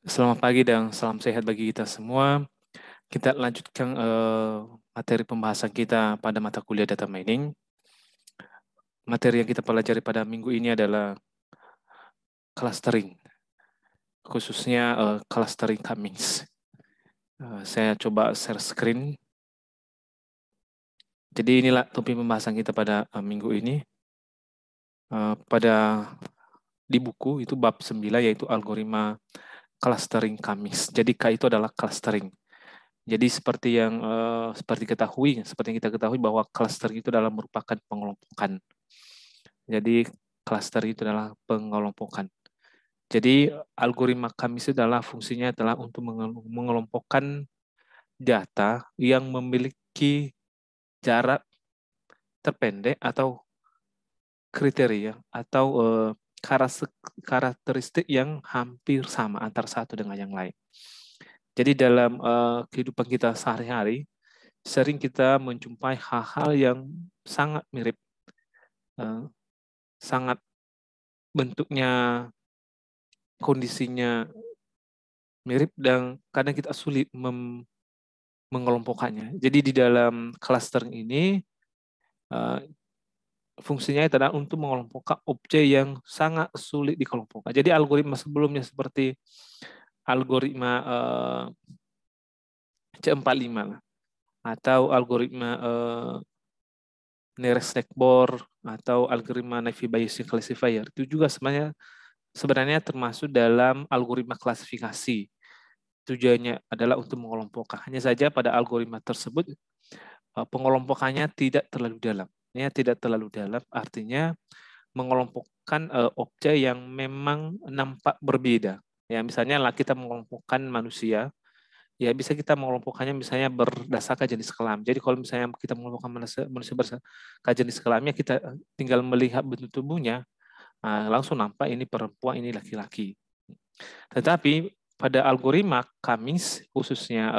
Selamat pagi dan salam sehat bagi kita semua. Kita lanjutkan materi pembahasan kita pada mata kuliah data mining. Materi yang kita pelajari pada minggu ini adalah clustering, khususnya clustering Cummings. Saya coba share screen. Jadi inilah topik pembahasan kita pada minggu ini. Di buku itu bab 9 yaitu algoritma clustering Cummings. Jadi K itu adalah clustering. Jadi seperti yang seperti yang kita ketahui bahwa clustering itu adalah merupakan pengelompokan. Jadi cluster itu adalah pengelompokan. Jadi algoritma kami itu adalah fungsinya adalah untuk mengelompokkan data yang memiliki jarak terpendek atau kriteria atau karakteristik yang hampir sama antara satu dengan yang lain. Jadi dalam kehidupan kita sehari-hari sering kita menjumpai hal-hal yang sangat mirip, sangat bentuknya, kondisinya mirip dan kadang kita sulit mengelompokkannya. Jadi di dalam clustering ini fungsinya adalah untuk mengelompokkan objek yang sangat sulit dikelompokkan. Jadi algoritma sebelumnya seperti algoritma C45 lah, atau algoritma nearest neighbor atau algoritma Naive Bayesian classifier itu juga sebenarnya termasuk dalam algoritma klasifikasi. Tujuannya adalah untuk mengelompokkan. Hanya saja pada algoritma tersebut pengelompokannya tidak terlalu dalam. Ya, tidak terlalu dalam artinya mengelompokkan objek yang memang nampak berbeda. Ya, misalnya lah kita mengelompokkan manusia, ya bisa kita mengelompokkannya misalnya berdasarkan jenis kelamin. Jadi kalau misalnya kita mengelompokkan manusia berdasarkan jenis kelaminnya, kita tinggal melihat bentuk tubuhnya, langsung nampak ini perempuan, ini laki-laki. Tetapi pada algoritma Cummings, khususnya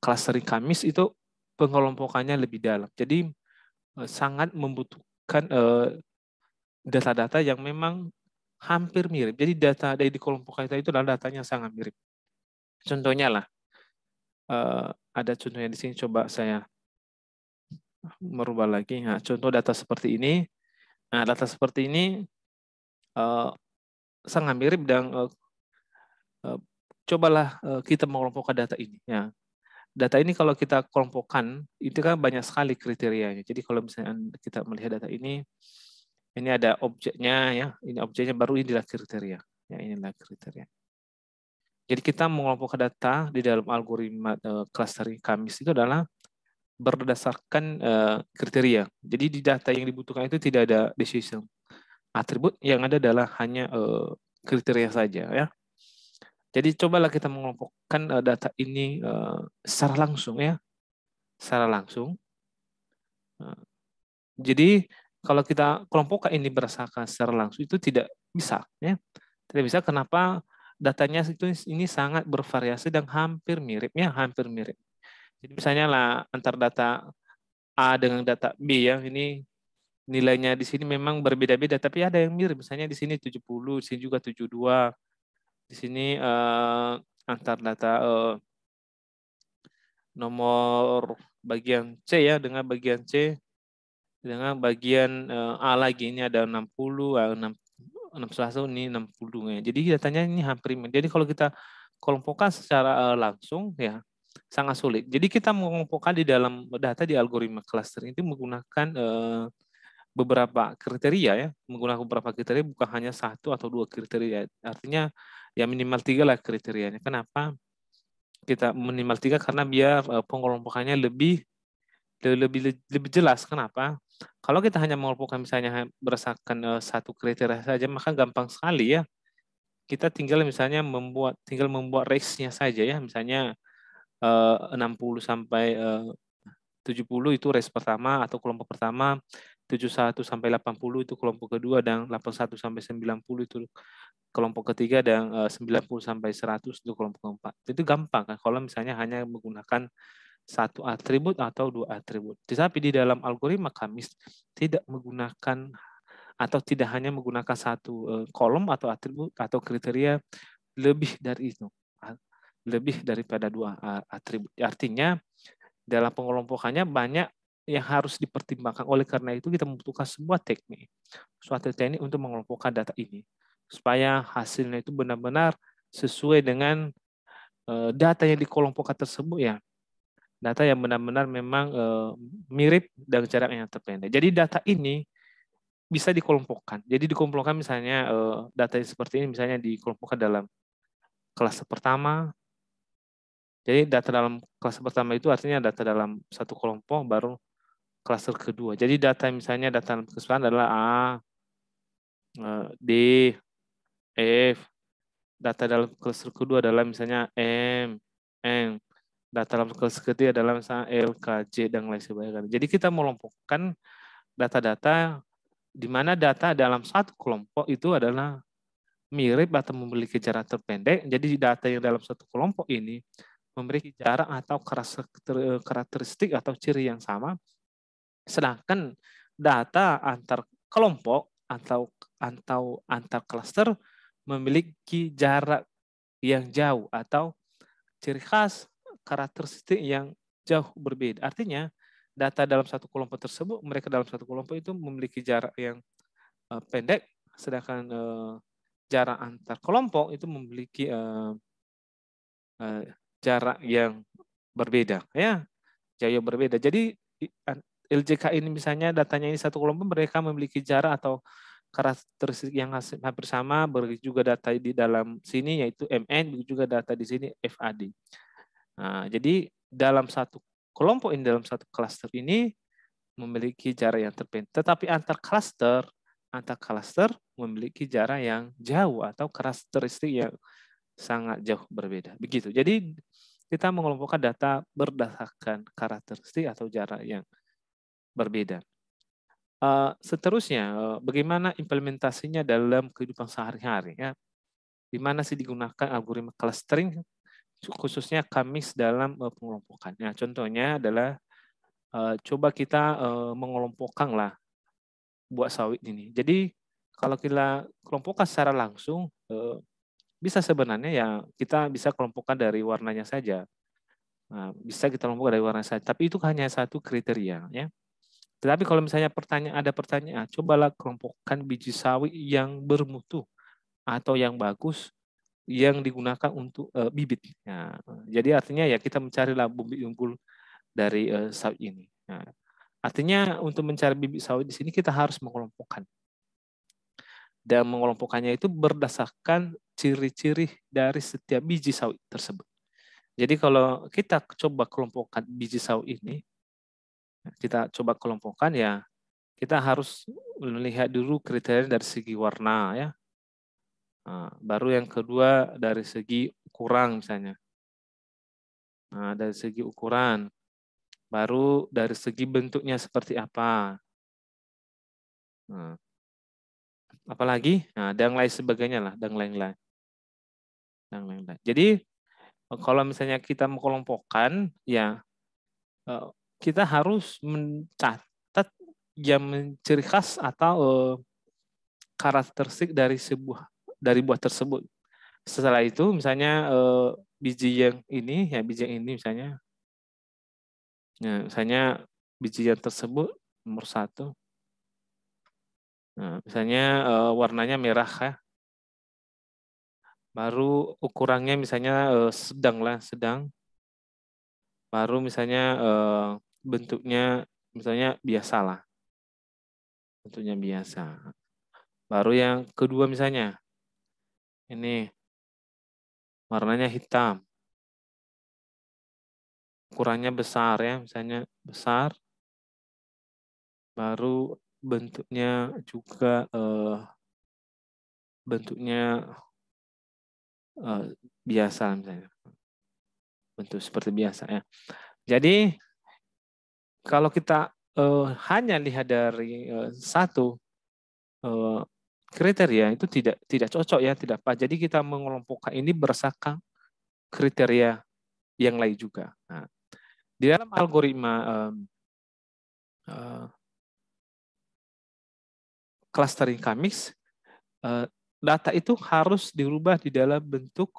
clustering Cummings itu pengelompokannya lebih dalam. Jadi sangat membutuhkan data-data yang memang hampir mirip. Jadi data dari kelompok kita itu adalah datanya sangat mirip. Contohnya lah, ada contohnya di sini, coba saya merubah lagi. Nah, contoh data seperti ini. Nah, data seperti ini sangat mirip dan cobalah kita mengelompokkan data ini. Ya. Data ini kalau kita kelompokkan, itu kan banyak sekali kriterianya. Jadi kalau misalnya kita melihat data ini ada objeknya, ya, ini objeknya, baru inilah kriteria. Ya, inilah kriteria. Jadi kita mengelompokkan data di dalam algoritma clustering Cummings itu adalah berdasarkan kriteria. Jadi di data yang dibutuhkan itu tidak ada decision atribut, yang ada adalah hanya kriteria saja, ya. Jadi cobalah kita mengelompokkan data ini secara langsung, ya, secara langsung. Jadi kalau kita kelompokkan ini berdasarkan secara langsung itu tidak bisa, ya. Tidak bisa. Kenapa? Datanya itu ini sangat bervariasi dan hampir mirip, ya, hampir mirip. Jadi misalnya lah antar data A dengan data B, ya, ini nilainya di sini memang berbeda-beda, tapi ada yang mirip. Misalnya di sini 70, di sini juga 72. Di sini antar data nomor bagian C, ya, dengan bagian C dengan bagian A lagi, ini ada 60, 61, ini 60. Ya. Jadi datanya ini hampir mirip. Jadi kalau kita kelompokkan secara langsung, ya, sangat sulit. Jadi kita mengelompokkan di dalam data di algoritma clustering itu menggunakan beberapa kriteria, ya, menggunakan beberapa kriteria, bukan hanya satu atau dua kriteria. Artinya ya minimal 3 lah kriterianya. Kenapa kita minimal 3? Karena biar pengelompokannya lebih lebih jelas. Kenapa? Kalau kita hanya mengelompokkan misalnya berdasarkan satu kriteria saja, maka gampang sekali, ya. Kita tinggal membuat range-nya saja, ya. Misalnya 60 sampai 70 itu range pertama atau kelompok pertama, 71 sampai 80 itu kelompok kedua, dan 81 sampai 90 itu kelompok ketiga, dan 90 sampai 100 itu kelompok keempat. Itu gampang kan kalau misalnya hanya menggunakan satu atribut atau dua atribut. Tetapi di dalam algoritma Cummings tidak menggunakan atau tidak hanya menggunakan satu kolom atau atribut atau kriteria, lebih dari itu, lebih daripada 2 atribut. Artinya dalam pengelompokannya banyak yang harus dipertimbangkan. Oleh karena itu kita membutuhkan sebuah teknik, suatu teknik untuk mengelompokkan data ini supaya hasilnya itu benar-benar sesuai dengan data yang dikelompokkan tersebut ya. Data yang benar-benar memang mirip dengan jarak yang terpendek. Jadi data ini bisa dikelompokkan. Jadi dikelompokkan misalnya data yang seperti ini misalnya dikelompokkan dalam kelas pertama. Jadi data dalam kelas pertama itu artinya data dalam satu kelompok baru klaster kedua. Jadi data misalnya data dalam kelas pertama adalah A, D, F. Data dalam klaster kedua adalah misalnya M, N. Data dalam kelas ketiga adalah misalnya L, K, J, dan lain sebagainya. Jadi kita mengelompokkan data-data di mana data dalam satu kelompok itu adalah mirip atau memiliki jarak terpendek. Jadi data yang dalam satu kelompok ini memiliki jarak atau karakteristik atau ciri yang sama. Sedangkan data antar kelompok atau antar klaster memiliki jarak yang jauh atau ciri khas karakteristik yang jauh berbeda. Artinya data dalam satu kelompok tersebut, mereka dalam satu kelompok itu memiliki jarak yang pendek, sedangkan jarak antar kelompok itu memiliki jarak yang berbeda, ya, jauh berbeda. Jadi LJK ini misalnya datanya ini satu kelompok, mereka memiliki jarak atau karakteristik yang hampir sama, begitu juga data di dalam sini yaitu MN, begitu juga data di sini FAD. Nah, jadi dalam satu kelompok ini, dalam satu klaster ini memiliki jarak yang terpendek, tetapi antar klaster memiliki jarak yang jauh atau karakteristik yang sangat jauh berbeda. Begitu. Jadi kita mengelompokkan data berdasarkan karakteristik atau jarak yang berbeda. Seterusnya, bagaimana implementasinya dalam kehidupan sehari-hari? Ya, di mana sih digunakan algoritma clustering, khususnya K-mix dalam pengelompokan. Nah, contohnya adalah coba kita mengelompokkan lah buah sawit ini. Jadi kalau kita kelompokkan secara langsung, bisa sebenarnya ya kita bisa kelompokkan dari warnanya saja. Nah, bisa kita kelompokkan dari warna saja. Tapi itu hanya satu kriteria, ya. Tetapi kalau misalnya ada pertanyaan, cobalah kelompokkan biji sawit yang bermutu atau yang bagus yang digunakan untuk bibit. Nah, jadi artinya ya kita mencari bibit unggul dari sawit ini. Nah, artinya untuk mencari bibit sawit di sini kita harus mengelompokkan. Dan mengelompokkannya itu berdasarkan ciri-ciri dari setiap biji sawit tersebut. Jadi kalau kita coba kelompokkan biji sawit ini, kita coba kelompokkan ya, kita harus melihat dulu kriteria dari segi warna ya. Nah, baru yang kedua dari segi ukuran misalnya. Nah, dari segi ukuran, baru dari segi bentuknya seperti apa. Nah, apalagi, nah, dan lain sebagainya lah, dan lain-lain. Jadi kalau misalnya kita mengelompokkan, ya kita harus mencatat yang ciri khas atau karakteristik dari buah tersebut. Setelah itu misalnya biji yang ini misalnya, nah, misalnya biji yang tersebut nomor 1, nah, misalnya warnanya merah ya, baru ukurannya misalnya sedang, baru misalnya bentuknya misalnya biasalah, bentuknya biasa. Baru yang kedua misalnya ini warnanya hitam, ukurannya besar ya, misalnya besar, baru bentuknya juga biasa misalnya, bentuk seperti biasa ya. Jadi kalau kita hanya lihat dari satu kriteria itu tidak cocok ya, tidak pas. Jadi kita mengelompokkan ini berdasarkan kriteria yang lain juga. Nah, di dalam algoritma clustering K-mix, data itu harus dirubah di dalam bentuk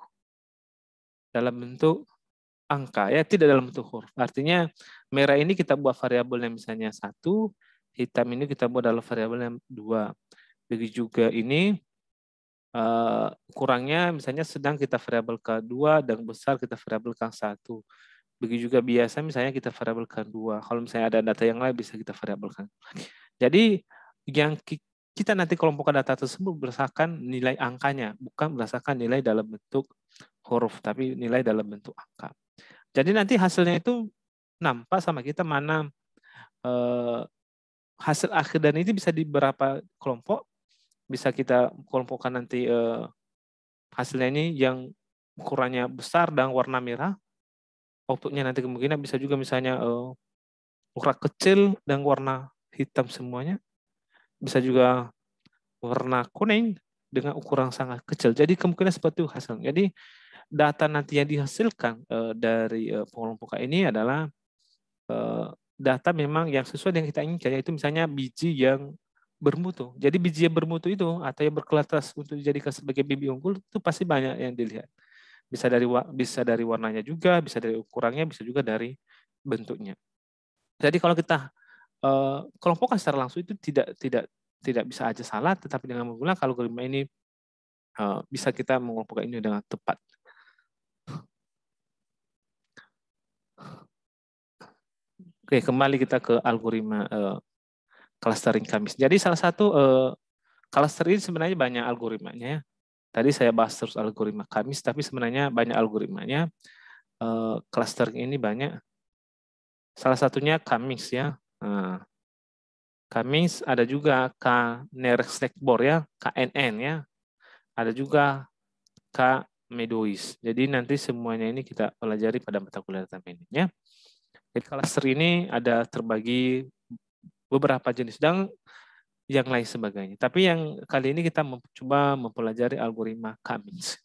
angka, ya, tidak dalam bentuk huruf. Artinya merah ini kita buat variabelnya misalnya 1, hitam ini kita buat dalam variabelnya 2. Begitu juga ini kurangnya misalnya sedang kita variabelkan 2 dan besar kita variabelkan 1. Begitu juga biasa misalnya kita variabelkan 2. Kalau misalnya ada data yang lain bisa kita variabelkan. Jadi yang kita nanti kelompokkan data tersebut berdasarkan nilai angkanya, bukan berdasarkan nilai dalam bentuk huruf, tapi nilai dalam bentuk angka. Jadi nanti hasilnya itu nampak sama kita mana hasil akhir dan ini bisa di beberapa kelompok, bisa kita kelompokkan nanti hasilnya ini yang ukurannya besar dan warna merah, outputnya nanti kemungkinan bisa juga misalnya ukuran kecil dan warna hitam semuanya, bisa juga warna kuning dengan ukuran sangat kecil. Jadi kemungkinan seperti itu hasilnya. Jadi data nanti yang dihasilkan dari pengelompokan ini adalah data memang yang sesuai dengan kita inginkan, yaitu misalnya biji yang bermutu. Jadi biji yang bermutu itu atau yang berkualitas untuk dijadikan sebagai bibit unggul itu pasti banyak yang dilihat. Bisa dari warnanya juga, bisa dari ukurannya, bisa juga dari bentuknya. Jadi kalau kita kelompokkan secara langsung itu tidak bisa aja salah, tetapi dengan menggunakan algoritma ini bisa kita mengelompokkan ini dengan tepat. Oke, kembali kita ke algoritma clustering Kamis. Jadi salah satu cluster ini sebenarnya banyak algoritmanya ya. Tadi saya bahas terus algoritma Kamis, tapi sebenarnya banyak algoritmanya. Clustering ini banyak. Salah satunya Kamis ya. Kamis ada juga K-Nearest-Board ya, KNN ya. Ada juga K-Medois. Jadi nanti semuanya ini kita pelajari pada mata kuliah data mining ya. Jadi cluster ini ada terbagi beberapa jenis dan yang lain sebagainya. Tapi yang kali ini kita mencoba mempelajari algoritma Kamis.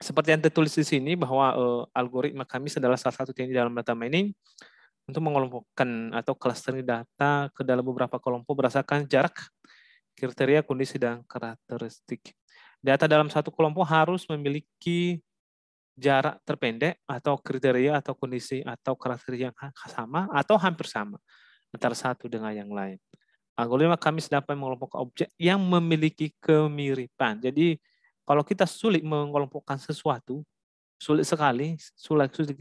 Seperti yang tertulis di sini bahwa algoritma Kamis adalah salah satu teknik dalam data mining untuk mengelompokkan atau clustering data ke dalam beberapa kelompok berdasarkan jarak, kriteria, kondisi, dan karakteristik. Data dalam satu kelompok harus memiliki jarak terpendek atau kriteria atau kondisi atau karakteristik yang sama atau hampir sama antara satu dengan yang lain. Algoritma Kamis dapat mengelompokkan objek yang memiliki kemiripan. Jadi kalau kita sulit mengelompokkan sesuatu, sulit sekali,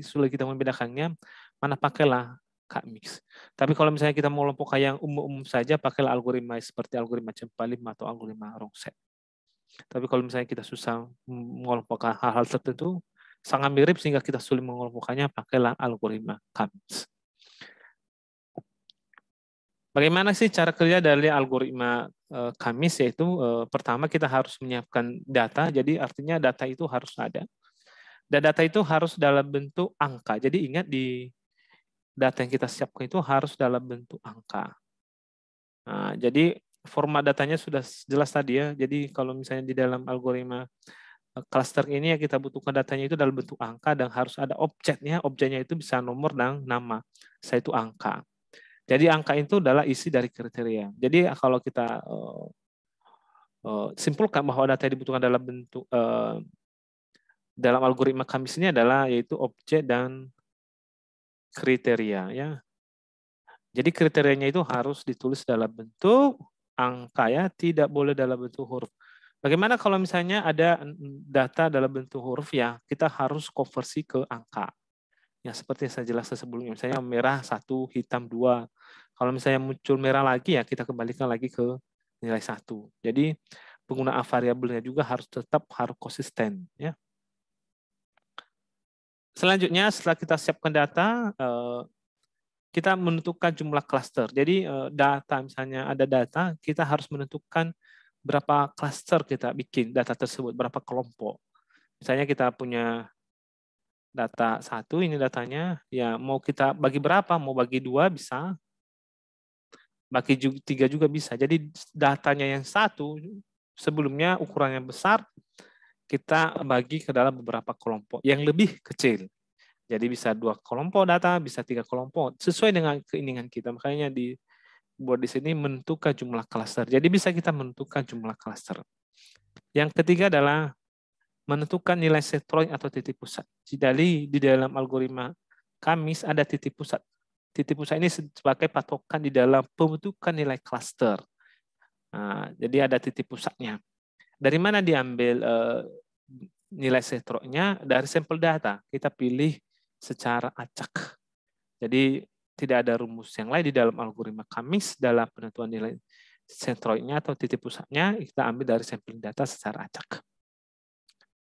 sulit kita membedakannya, mana pakailah Kamis. Tapi kalau misalnya kita mengelompokkan yang umum-umum saja, pakailah algoritma seperti algoritma Cempalim atau algoritma Rongset. Tapi kalau misalnya kita susah mengelompokkan hal-hal tertentu, sangat mirip sehingga kita sulit mengelompokkannya, pakailah algoritma Kamis. Bagaimana sih cara kerja dari algoritma Kamis? Yaitu pertama kita harus menyiapkan data, jadi artinya data itu harus ada. Dan data itu harus dalam bentuk angka. Jadi ingat di data yang kita siapkan itu harus dalam bentuk angka. Nah, jadi format datanya sudah jelas tadi ya. Jadi kalau misalnya di dalam algoritma cluster ini yang kita butuhkan datanya itu dalam bentuk angka dan harus ada objeknya. Objeknya itu bisa nomor dan nama. Saya itu angka. Jadi angka itu adalah isi dari kriteria. Jadi kalau kita simpulkan bahwa data yang dibutuhkan dalam bentuk dalam algoritma Kamis ini adalah yaitu objek dan kriteria ya. Jadi kriterianya itu harus ditulis dalam bentuk angka ya, tidak boleh dalam bentuk huruf. Bagaimana kalau misalnya ada data dalam bentuk huruf ya, kita harus konversi ke angka. Ya seperti yang saya jelaskan sebelumnya, misalnya merah 1, hitam 2. Kalau misalnya muncul merah lagi ya kita kembalikan lagi ke nilai 1. Jadi penggunaan variabelnya juga harus konsisten ya. Selanjutnya setelah kita siapkan data, kita menentukan jumlah klaster. Jadi data misalnya ada data, kita harus menentukan berapa klaster kita bikin data tersebut, berapa kelompok. Misalnya kita punya data 1, ini datanya, ya mau kita bagi berapa, mau bagi 2 bisa, bagi 3 juga bisa. Jadi datanya yang 1, sebelumnya ukurannya besar, kita bagi ke dalam beberapa kelompok yang lebih kecil. Jadi bisa 2 kelompok data, bisa 3 kelompok, sesuai dengan keinginan kita. Makanya di buat di sini menentukan jumlah klaster. Jadi bisa kita menentukan jumlah klaster. Yang ketiga adalah menentukan nilai centroid atau titik pusat. Jadi di dalam algoritma Kamis ada titik pusat. Titik pusat ini sebagai patokan di dalam pembentukan nilai klaster. Nah, jadi ada titik pusatnya. Dari mana diambil nilai centroidnya? Dari sampel data. Kita pilih secara acak. Jadi tidak ada rumus yang lain di dalam algoritma Kamis dalam penentuan nilai centroidnya atau titik pusatnya, kita ambil dari sampling data secara acak.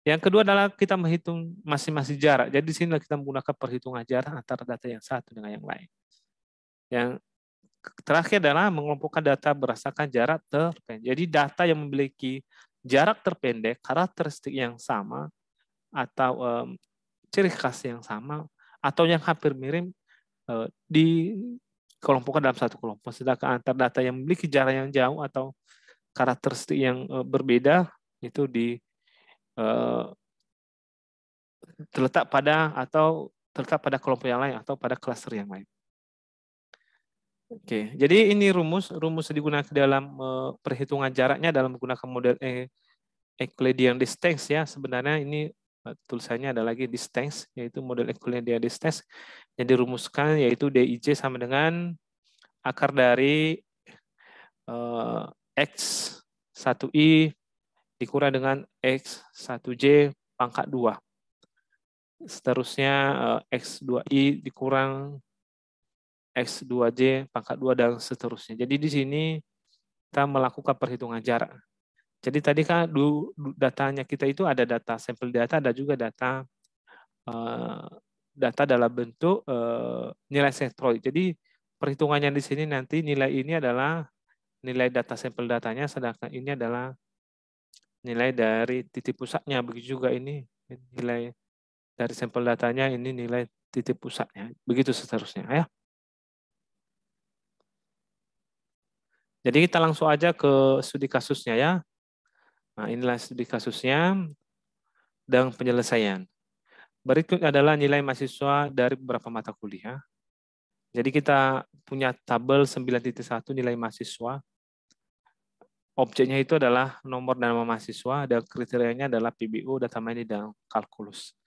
Yang kedua adalah kita menghitung masing-masing jarak. Jadi di sini kita menggunakan perhitungan jarak antara data yang satu dengan yang lain. Yang terakhir adalah mengelompokkan data berdasarkan jarak terpendek. Jadi data yang memiliki jarak terpendek, karakteristik yang sama, atau ciri khas yang sama, atau yang hampir mirip, dikelompokkan dalam satu kelompok. Sedangkan antar data yang memiliki jarak yang jauh atau karakteristik yang berbeda itu terletak pada kelompok yang lain atau pada klaster yang lain. Oke, jadi ini rumus digunakan dalam perhitungan jaraknya dalam menggunakan model Euclidean distance ya. Sebenarnya ini tulisannya ada lagi distance, yaitu model Euclidean distance yang dirumuskan yaitu DIJ sama dengan akar dari X1I dikurang dengan X1J pangkat 2. Seterusnya X2I dikurang X2J pangkat 2 dan seterusnya. Jadi di sini kita melakukan perhitungan jarak. Jadi tadi kan datanya kita itu ada data sampel data, ada juga data dalam bentuk nilai centroid. Jadi perhitungannya di sini nanti nilai ini adalah nilai data sampel datanya, sedangkan ini adalah nilai dari titik pusatnya. Begitu juga ini nilai dari sampel datanya, ini nilai titik pusatnya. Begitu seterusnya ya. Jadi kita langsung aja ke studi kasusnya ya. Nah, inilah studi kasusnya dan penyelesaian. Berikut adalah nilai mahasiswa dari beberapa mata kuliah. Jadi kita punya tabel 9.1 nilai mahasiswa. Objeknya itu adalah nomor dan nama mahasiswa, dan kriterianya adalah PBU, data mining, dan kalkulus.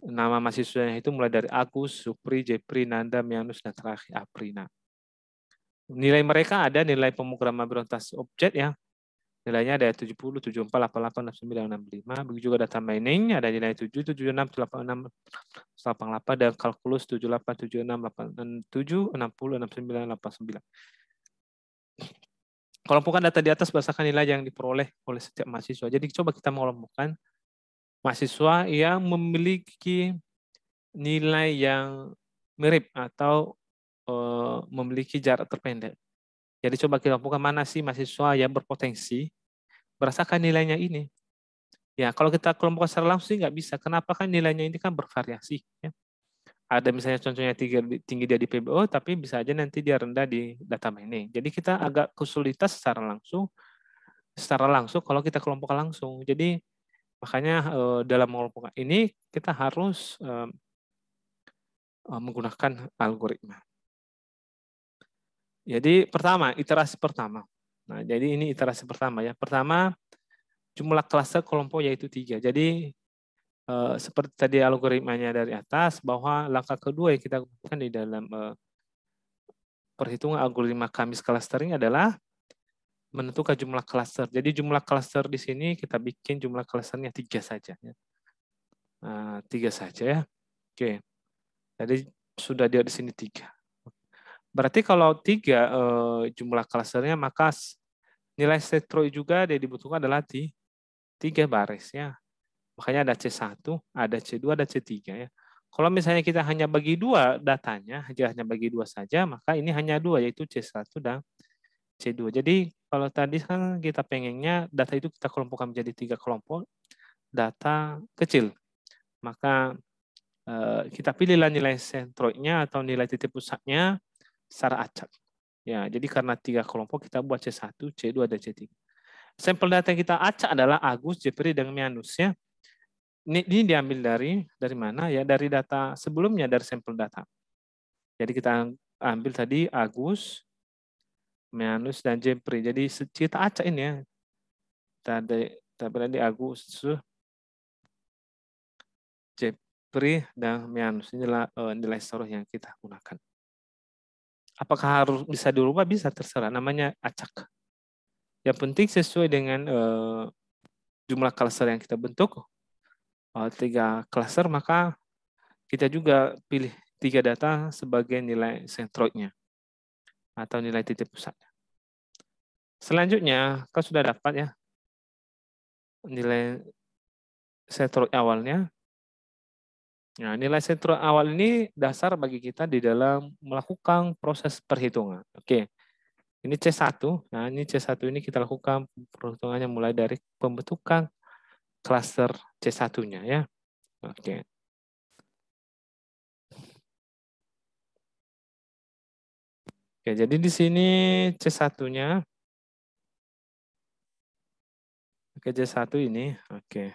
Nama mahasiswanya itu mulai dari Agus, Supri, Jepri, Nanda, Mianus, dan terakhir Aprina. Nilai mereka ada nilai pemrograman berorientasi objek ya. Nilainya ada 70, 74, 88, 69, 65. Begitu juga data mining ada nilai 7, 76, 86, 88, dan kalkulus 78, 76, 87, 60, 69, 89. Kelompokkan data di atas berdasarkan nilai yang diperoleh oleh setiap mahasiswa. Jadi coba kita mengelompokkan mahasiswa yang memiliki nilai yang mirip atau memiliki jarak terpendek. Jadi coba kita kelompokkan mana sih mahasiswa yang berpotensi berdasarkan nilainya ini. Ya, kalau kita kelompokkan secara langsung nggak bisa. Kenapa? Kan nilainya ini kan bervariasi. Ya. Ada misalnya contohnya tinggi dia di PBO, tapi bisa aja nanti dia rendah di data mining. Jadi kita agak kesulitan secara langsung kalau kita kelompokkan langsung. Jadi makanya dalam mengelompokkan ini kita harus menggunakan algoritma. Jadi pertama, iterasi pertama. Nah, jadi ini iterasi pertama ya. Pertama, jumlah klaster kelompok yaitu 3. Jadi seperti tadi algoritmanya dari atas, bahwa langkah kedua yang kita gunakan di dalam perhitungan algoritma Kamis clustering adalah menentukan jumlah klaster. Jadi jumlah klaster di sini kita bikin jumlah klasternya 3 saja. Ya. 3 saja ya. Oke. Jadi sudah dia di sini 3. Berarti kalau 3 jumlah klasternya, maka nilai centroid juga yang dibutuhkan adalah di 3 baris ya. Makanya ada C1, ada C2, ada C3 ya. Kalau misalnya kita hanya bagi 2 datanya, hanya bagi 2 saja, maka ini hanya 2 yaitu C1 dan C2. Jadi kalau tadi kan kita pengennya data itu kita kelompokkan menjadi 3 kelompok data kecil. Maka kita pilihlah nilai centroidnya atau nilai titik pusatnya secara acak. Ya, jadi karena 3 kelompok kita buat C1, C2, dan C3. Sampel data yang kita acak adalah Agus, Jepri, dan Mianus ya. Ini diambil dari mana ya? Dari data sebelumnya, dari sampel data. Jadi kita ambil tadi Agus, Mianus dan Jepri. Jadi kita acak ini ya. Tadi Agustus, Jepri, dan Mianus. Inilah nilai seluruh yang kita gunakan. Apakah harus bisa dirubah? Bisa, terserah. Namanya acak. Yang penting sesuai dengan jumlah klaster yang kita bentuk. 3 klaster, maka kita juga pilih 3 data sebagai nilai sentroidnya atau nilai titik pusatnya. Selanjutnya, kau sudah dapat ya nilai sentroid awalnya. Nah, nilai sentroid awal ini dasar bagi kita di dalam melakukan proses perhitungan. Oke, ini C1. Nah, ini C1 ini kita lakukan perhitungannya mulai dari pembentukan klaster C1-nya ya. Oke. Oke, jadi di sini C1-nya. Oke, C1 ini. Oke.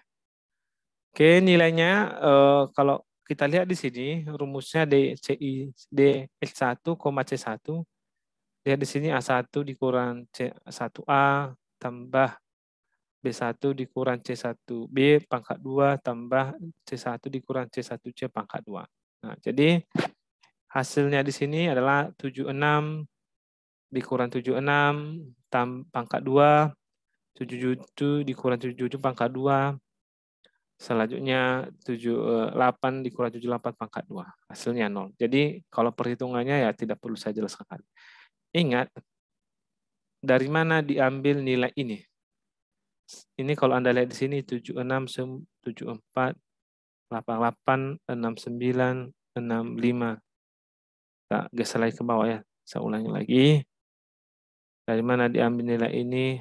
Oke, nilainya kalau kita lihat di sini rumusnya DCI DX1, C1. Lihat di sini A1 dikurang C1A tambah B1 dikurang C1B pangkat 2 tambah C1 dikurang C1C pangkat 2. Nah, jadi hasilnya di sini adalah 76 dikurang 76 pangkat 2, 77 dikurang 77 pangkat 2. Selanjutnya 8 dikurang 78 pangkat 2. Hasilnya 0. Jadi kalau perhitungannya ya tidak perlu saya jelaskan. Ingat, dari mana diambil nilai ini? Ini kalau Anda lihat di sini 76, 74, 88, 69, 65. Kita geser lagi ke bawah ya. Saya ulangi lagi. Dari mana diambil nilai ini?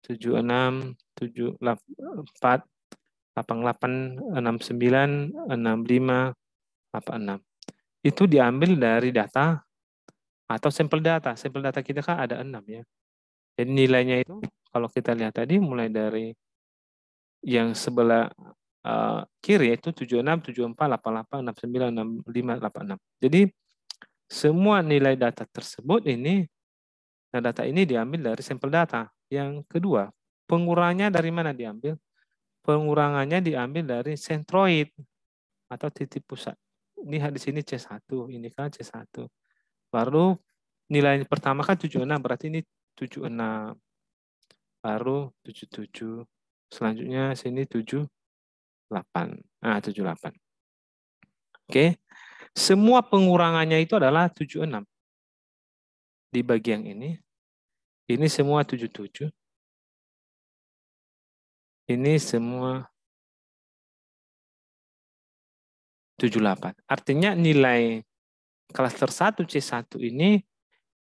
76, 74, 88, 69, 65, 86. Itu diambil dari data atau sampel data. Sampel data kita kan ada 6 ya. Jadi nilainya itu kalau kita lihat tadi mulai dari yang sebelah kiri yaitu 76, 74, 88, 69, 65, 86. Jadi semua nilai data tersebut ini, nah data ini diambil dari sampel data. Yang kedua, pengurangannya dari mana diambil? Pengurangannya diambil dari sentroid atau titik pusat. Ini di sini C1, ini kan C1. Baru nilai pertama kan 76, berarti ini 76. Baru 77. Selanjutnya sini 78. Nah, 78. Oke. Semua pengurangannya itu adalah 76. Di bagian ini semua 77. Ini semua 78. Artinya nilai klaster 1 C1 ini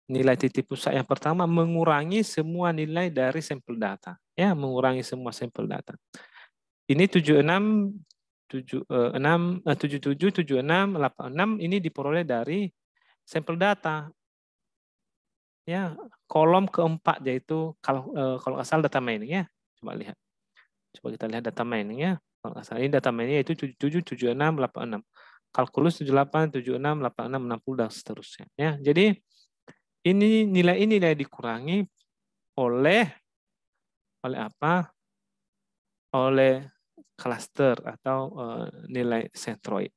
nilai titik pusat yang pertama mengurangi semua nilai dari sampel data. Ya, mengurangi semua sampel data. Ini 76, 77, 76, 86 ini diperoleh dari sampel data. Ya, kolom keempat yaitu kalau asal data mining ya. Coba lihat. Coba kita lihat data mining ya. Kalau asal ini data mining yaitu 77, 76, 86. Kalkulus 78, 76, 86, 60 dan seterusnya ya. Jadi ini nilai dikurangi oleh apa? Oleh cluster atau nilai sentroid.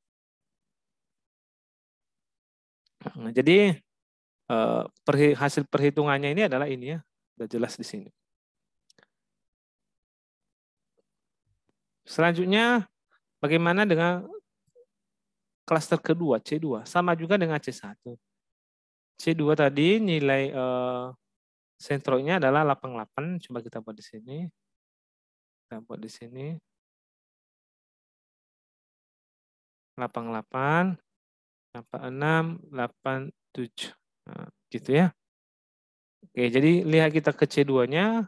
Nah, jadi hasil perhitungannya ini adalah ini ya, sudah jelas di sini. Selanjutnya, bagaimana dengan klaster kedua, C2? Sama juga dengan C1. C2 tadi nilai sentroidnya adalah 88. Coba kita buat di sini. Kita buat di sini. 88, 86, 87. Nah, gitu ya. Oke, jadi lihat kita ke C2-nya.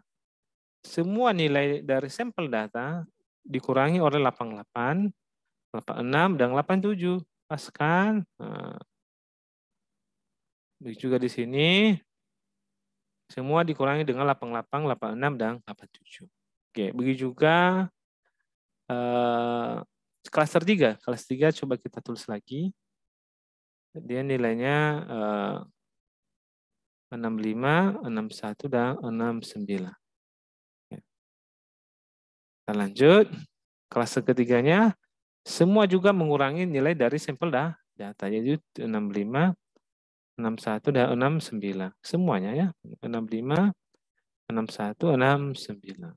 Semua nilai dari sampel data dikurangi oleh 88, 86, dan 87. Pas kan? Nah, juga di sini. Semua dikurangi dengan 88, 86, dan 87. Oke, begitu juga klaster 3. Klaster 3 coba kita tulis lagi. Dia nilainya 65, 61, dan 69. Kita lanjut. Klaster ketiganya, semua juga mengurangi nilai dari sampel data, yaitu 65, 61, dan 69. Semuanya ya, 65, 61, 69.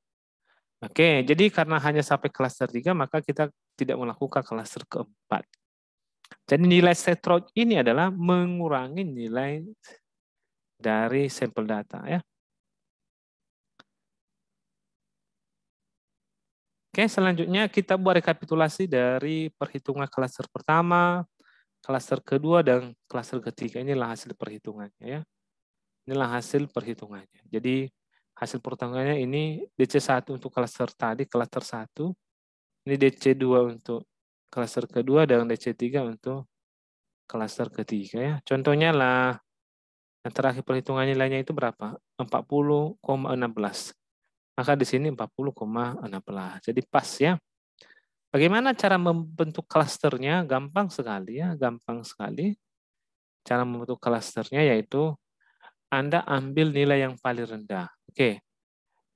Oke, jadi karena hanya sampai klaster 3, maka kita tidak melakukan klaster keempat. Jadi nilai centroid ini adalah mengurangi nilai dari sampel data ya. Oke, selanjutnya kita buat rekapitulasi dari perhitungan klaster pertama, klaster kedua, dan klaster ketiga. Inilah hasil perhitungannya ya. Inilah hasil perhitungannya. Jadi hasil perhitungannya ini DC1 untuk klaster tadi, klaster 1. Ini DC2 untuk klaster kedua, dan DC3 untuk klaster ketiga ya. Contohnya lah, yang terakhir perhitungan nilainya itu berapa? 40,16. Maka di sini 40,16. Jadi pas ya. Bagaimana cara membentuk klasternya? Gampang sekali ya, gampang sekali. Cara membentuk klasternya yaitu Anda ambil nilai yang paling rendah. Oke,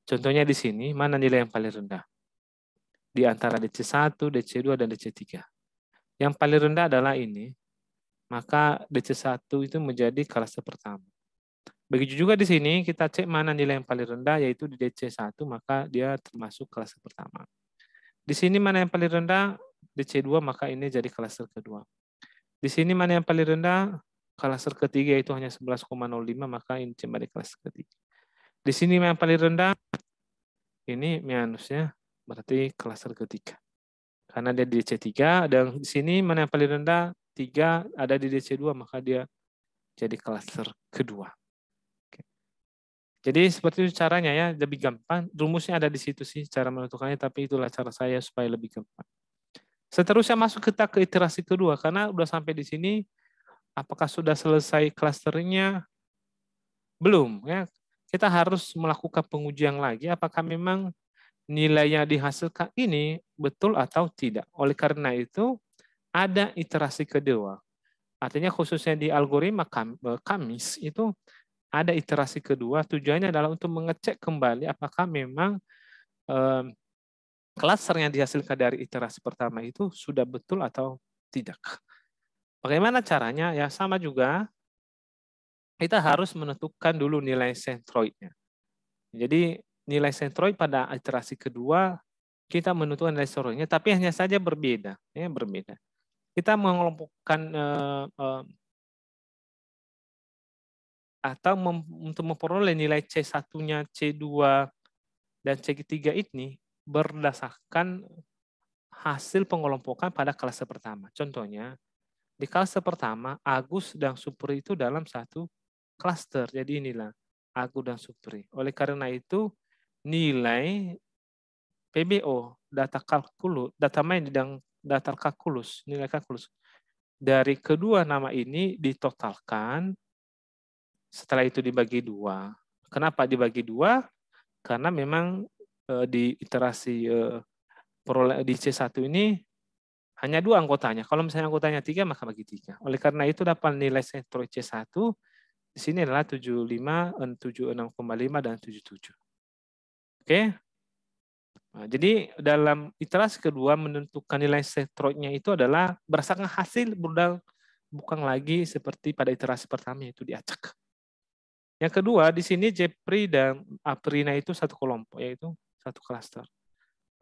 contohnya di sini, mana nilai yang paling rendah? Di antara DC1, DC2, dan DC3. Yang paling rendah adalah ini, maka DC1 itu menjadi klaster pertama. Begitu juga di sini, kita cek mana nilai yang paling rendah, yaitu di DC1, maka dia termasuk klaster pertama. Di sini mana yang paling rendah, DC2, maka ini jadi klaster kedua. Di sini mana yang paling rendah, klaster ketiga itu hanya 11,05, maka ini kembali klaster ketiga. Di sini yang paling rendah, ini minusnya, berarti klaster ketiga. Karena dia di DC3, dan di sini mana yang paling rendah, 3 ada di DC2, maka dia jadi klaster kedua. Jadi seperti itu caranya ya, lebih gampang. Rumusnya ada di situ sih, cara menentukannya, tapi itulah cara saya supaya lebih gampang. Seterusnya masuk kita ke iterasi kedua, karena udah sampai di sini, apakah sudah selesai klasternya? Belum ya. Kita harus melakukan pengujian lagi, apakah memang nilai yang dihasilkan ini betul atau tidak. Oleh karena itu, ada iterasi kedua. Artinya khususnya di algoritma Kamis itu ada iterasi kedua, tujuannya adalah untuk mengecek kembali apakah memang klaster yang dihasilkan dari iterasi pertama itu sudah betul atau tidak. Bagaimana caranya? Ya sama juga, kita harus menentukan dulu nilai centroidnya. Jadi nilai centroid pada iterasi kedua, kita menentukan nilai centroidnya, tapi hanya saja berbeda. Ya, berbeda. Kita mengelompokkan atau untuk memperoleh nilai C1-nya, C2, dan C3 ini berdasarkan hasil pengelompokan pada klaster pertama. Contohnya, di klaster pertama, Agus dan Supri itu dalam satu klaster. Jadi inilah Agus dan Supri. Oleh karena itu, nilai PBO, data kalkulus, data main dan data kalkulus, nilai kalkulus, dari kedua nama ini ditotalkan, setelah itu dibagi 2. Kenapa dibagi 2? Karena memang di iterasi di C1 ini hanya 2 anggotanya. Kalau misalnya anggotanya 3, maka bagi 3. Oleh karena itu dapat nilai centroid C1 di sini adalah 75, 76,5, dan 77. Oke. Nah, jadi dalam iterasi kedua menentukan nilai centroidnya itu adalah berdasarkan hasil bukan lagi seperti pada iterasi pertama, yaitu diacak. Yang kedua, di sini Jepri dan Aprina itu satu kelompok, yaitu satu klaster.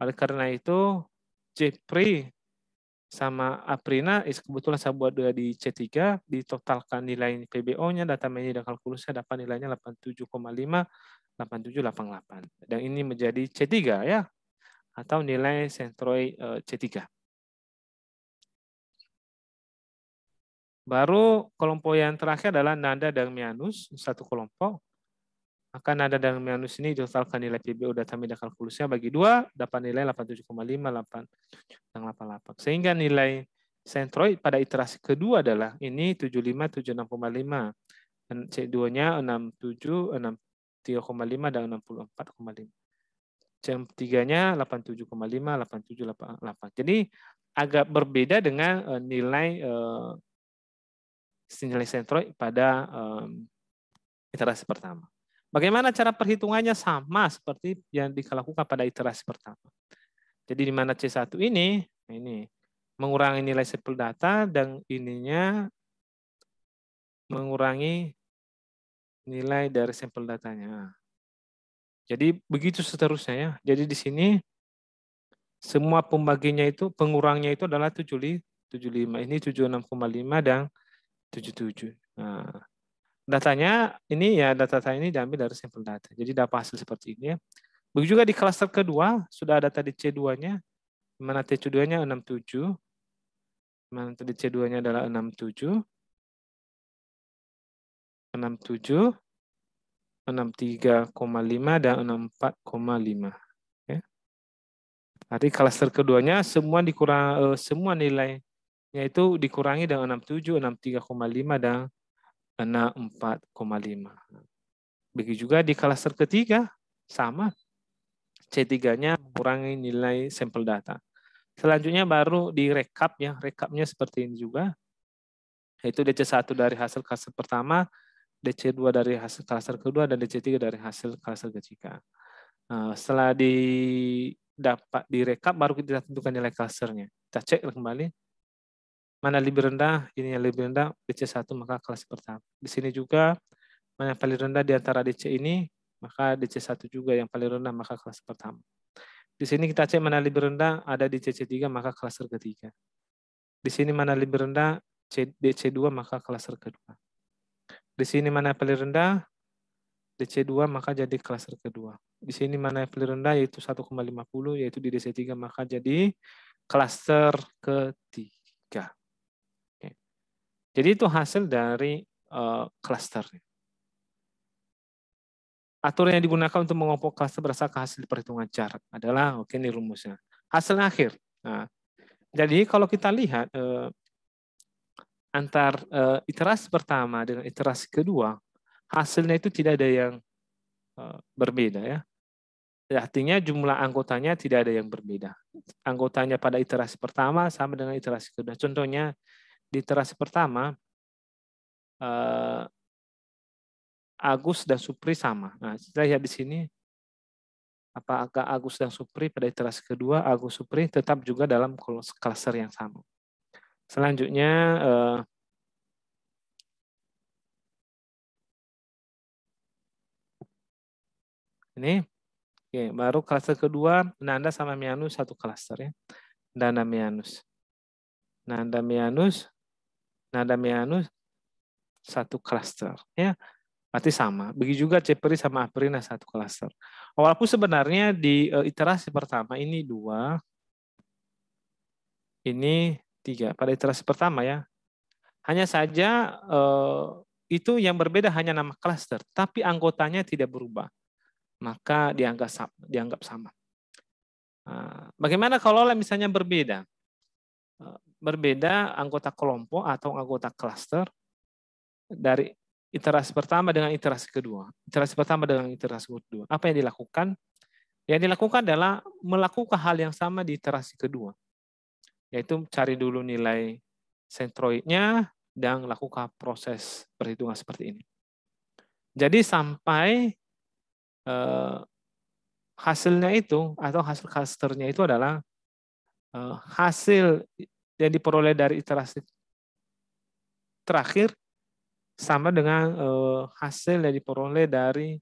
Oleh karena itu, Jepri sama Aprina, kebetulan saya buat di C3, ditotalkan nilai PBO-nya, data mainnya dan kalkulusnya dapat nilainya 87,5, 8788. Dan ini menjadi C3 ya, atau nilai centroid C3. Baru kelompok yang terakhir adalah Nanda dan Mianus, satu kelompok. Maka Nanda dan Mianus ini ditotalkan nilai PBO data media kalkulusnya bagi 2, dapat nilai 87,5, 8, dan 88. Sehingga nilai centroid pada iterasi kedua adalah ini 75, 76,5. Dan C2-nya 67, 63,5, dan 64,5. C3-nya 87,5, 87, 88. Jadi agak berbeda dengan nilai centroid pada iterasi pertama. Bagaimana cara perhitungannya? Sama seperti yang dilakukan pada iterasi pertama. Jadi di mana C1 ini mengurangi nilai sampel data dan ininya mengurangi nilai dari sampel datanya. Jadi begitu seterusnya ya. Jadi di sini semua pembaginya itu, pengurangnya itu adalah 75. Ini 76,5 dan 77. Nah, datanya ini ya, data ini diambil dari sampel data. Jadi dapat hasil seperti ini ya. Begitu juga di klaster kedua, sudah ada tadi C2-nya, mana C2-nya 67, mana tadi C2-nya adalah 67, 67, 63,5 dan 64,5. Ya. Arti klaster keduanya semua dikurang semua nilainya itu dikurangi dengan 67, 63,5 dan 64,5. Begitu juga di klaster ketiga sama, C3-nya mengurangi nilai sampel data. Selanjutnya baru direkap ya, rekapnya seperti ini juga. Yaitu DC1 dari hasil klaster pertama, DC2 dari hasil klaster kedua, dan DC3 dari hasil klaster ketiga. Nah, setelah dapat direkap, baru kita tentukan nilai klasternya. Kita cek kembali, mana lebih rendah, ini yang lebih rendah, DC1 maka klaster pertama. Di sini juga, mana yang paling rendah di antara DC ini, maka DC1 juga yang paling rendah, maka klaster pertama. Di sini kita cek mana lebih rendah, ada di DC3, maka klaster ketiga. Di sini mana lebih rendah, DC2, maka klaster kedua. Di sini mana yang paling rendah, DC2, maka jadi klaster kedua. Di sini mana yang paling rendah, yaitu 1,50, yaitu di DC3, maka jadi klaster ketiga. Oke. Jadi itu hasil dari klaster. Aturan yang digunakan untuk mengompok klaster berdasarkan hasil perhitungan jarak adalah, oke, ini rumusnya. Hasil akhir. Nah, jadi kalau kita lihat antar iterasi pertama dengan iterasi kedua, hasilnya itu tidak ada yang berbeda ya. Artinya jumlah anggotanya tidak ada yang berbeda. Anggotanya pada iterasi pertama sama dengan iterasi kedua. Contohnya di iterasi pertama Agus dan Supri sama. Nah, kita lihat di sini apakah Agus dan Supri pada iterasi kedua, Agus Supri tetap juga dalam klaster yang sama. Selanjutnya ini oke, baru klaster kedua, Nanda sama Mianus satu klaster ya. Nanda Mianus. Nanda Mianus satu klaster ya. Berarti sama. Begitu juga Cepri sama Aprina satu klaster. Walaupun sebenarnya di iterasi pertama ini 2, ini 3. Pada iterasi pertama ya. Hanya saja itu yang berbeda hanya nama klaster, tapi anggotanya tidak berubah. Maka dianggap sama. Bagaimana kalau misalnya berbeda? Berbeda anggota kelompok atau anggota klaster dari iterasi pertama dengan iterasi kedua. Iterasi pertama dengan iterasi kedua. Apa yang dilakukan? Yang dilakukan adalah melakukan hal yang sama di iterasi kedua. Yaitu cari dulu nilai sentroidnya dan lakukan proses perhitungan seperti ini. Jadi sampai hasilnya itu atau hasil clusternya itu adalah hasil yang diperoleh dari iterasi terakhir sama dengan hasil yang diperoleh dari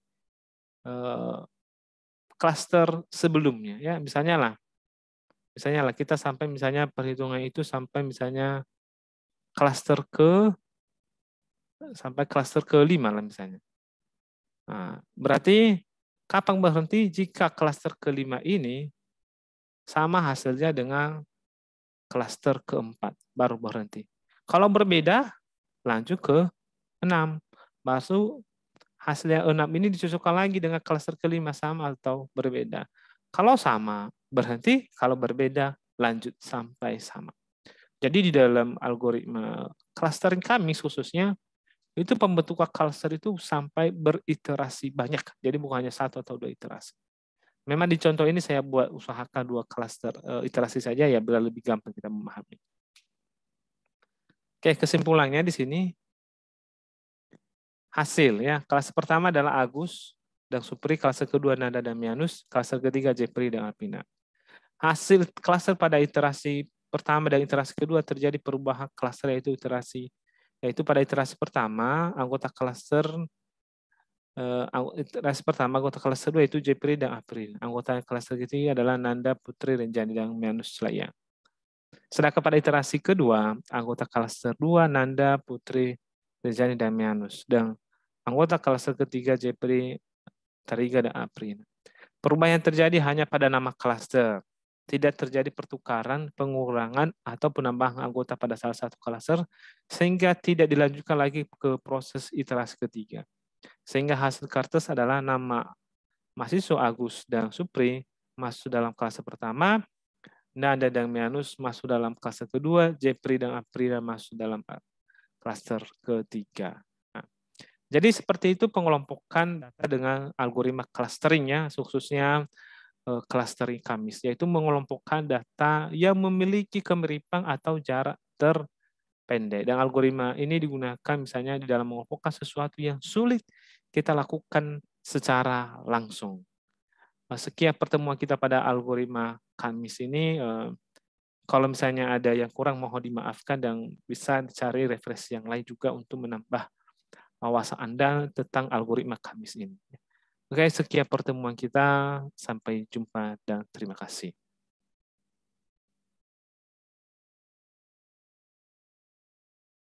klaster sebelumnya. Ya, misalnya lah kita sampai misalnya perhitungan itu sampai misalnya sampai klaster ke-5 lah misalnya. Nah, berarti kapan berhenti? Jika klaster ke-5 ini sama hasilnya dengan klaster ke-4, baru berhenti. Kalau berbeda, lanjut ke 6. Baru hasil yang 6 ini dicocokkan lagi dengan klaster ke-5 sama atau berbeda. Kalau sama, berhenti. Kalau berbeda, lanjut sampai sama. Jadi di dalam algoritma clustering kami khususnya, itu pembentukan cluster itu sampai beriterasi banyak. Jadi bukan hanya 1 atau 2 iterasi. Memang di contoh ini saya buat usahakan 2 cluster iterasi saja ya, biar lebih gampang kita memahami. Oke, kesimpulannya di sini hasil ya. Kelas pertama adalah Agus dan Supri, kelas kedua Nanda dan Mianus, kelas ketiga Jepri dan Alpina. Hasil klaster pada iterasi pertama dan iterasi kedua terjadi perubahan klaster, yaitu pada iterasi pertama anggota klaster iterasi pertama anggota klaster 2 itu Jepri dan April. Anggota klaster ketiga adalah Nanda, Putri, Renjani dan Mianus Laya. Sedangkan pada iterasi kedua anggota klaster 2 Nanda, Putri, Renjani dan Mianus, dan anggota klaster ketiga Jepri, Tariga dan April. Perubahan yang terjadi hanya pada nama klaster. Tidak terjadi pertukaran, pengurangan, atau penambahan anggota pada salah satu klaster, sehingga tidak dilanjutkan lagi ke proses iterasi ketiga. Sehingga hasil kartes adalah nama mahasiswa Agus dan Supri masuk dalam klaster pertama, Nanda dan Mianus masuk dalam klaster kedua, Jepri dan April masuk dalam klaster ketiga. Jadi seperti itu pengelompokan data dengan algoritma clustering ya, khususnya clustering Kamis, yaitu mengelompokkan data yang memiliki kemiripan atau jarak terpendek. Dan algoritma ini digunakan misalnya di dalam mengelompokkan sesuatu yang sulit kita lakukan secara langsung. Sekian pertemuan kita pada algoritma Kamis ini. Kalau misalnya ada yang kurang mohon dimaafkan dan bisa dicari referensi yang lain juga untuk menambah wawasan Anda tentang algoritma Kamis ini. Oke, sekian pertemuan kita. Sampai jumpa dan terima kasih.